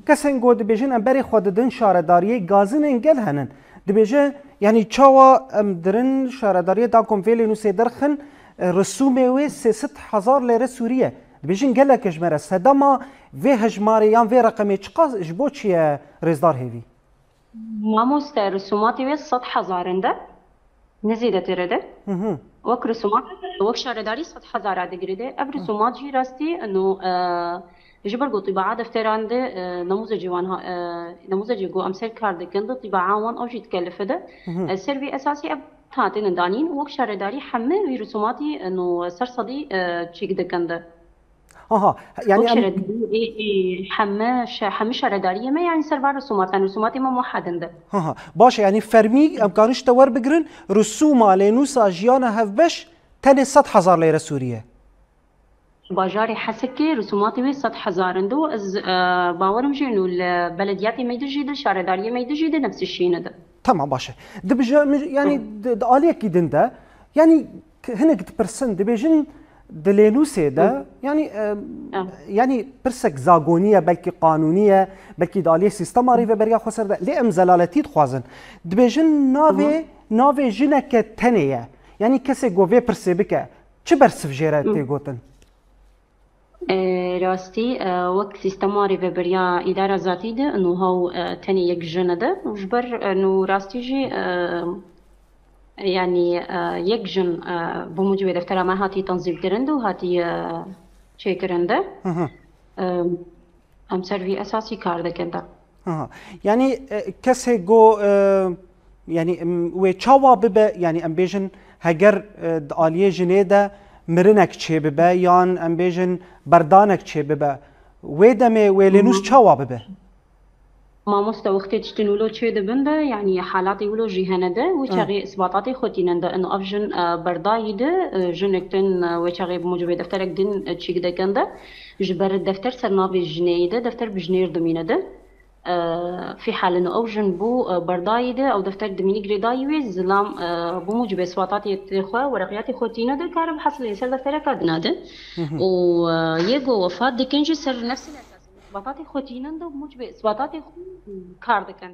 کسین گو دبیجن ام بری خود دن شارداری گازن انگل هنن دبیجه یعنی چاوا ام درن شارداری دا کنفیل نوسی درخن رسومه و 300,000 لیره سوریه دبیجن گله کشمره صدما و هجماریان و رقمی چقا جبو چیه رزدار هیوی ماموست رسوماتي وي 100,000 ده نزيدة ترده وك رسومات وك شارداري 100,000 دقيقة أب رسومات جي راستي إنه جبر قو طباعة دفتران ده نموذجي وانها نموذجي قو أمثال كارد كنده طباعة وان أو جي تكلف ده السيرفي أساسي أب تاتين دانين وك شارداري حمل وي رسوماتي إنه سرصدي تشيك ده كنده يعني حمى شاردارية ما يعني سربار رسومات رسوماتي ما موحدة باشه يعني فرمي امكانش تور بگرن رسوم لنوسا جيانا هفبش تاني 100,000 ليرة سورية باجاري حسكي رسوماتي وي 100,000 اندو از باورم جي انه البلدياتي ما يدجيد الشاردارية ما يدجيد نفس الشيء ده تمام باشه دبجا يعني داليه كيدن ده يعني هنك برسن دبيجن دلينوسي ده يعني برسك زاغونيه بلكي قانونيه بلكي داليه سيستم ريفا بريا خسر ده لي زلالتي تخوازن دبيجن نافي جنك تنيه يعني كسي غوفي برسبك چه برسف جيراتي غوتن راستي وقت سيستم ريفا بريا اداره ذاتي ده انه هو تني يك جن ده وجبر انه راستي جي يعني يكجن بموجب دفتر ما هاتي تنظيم كرنده وهاتي شيء كرنده ام سيرفي اساسي كار دكنده يعني كسي جو يعني وچاوا ببه يعني ام بيجن هگر آلیه جنیده مرنک چه ببه یان ام بيجن بردانک چه ببه ويدمه ويلينوس چاوا ببه ما مستوقتي تشتنولو تشي دبنده يعني حالاتي ولو جهنده وشغي اثباتاتي خوتيننده انه افجن برداي ده جنكتن وشغي بموجب دفترك دين تشيك دكنده جبر الدفتر سرنافي جنيده دفتر بجنير دمينده في حال انه اوجن بو برداي ده او دفتر دميني جريداي وي زلام بموجب اثباتاتي تخوا ورقياتي خوتينده كارب حصل يسال دفترك ادناده ويجو وفات دكنجي سر نفس بطاطي خوتينن ده موجب بطاطي كار دكن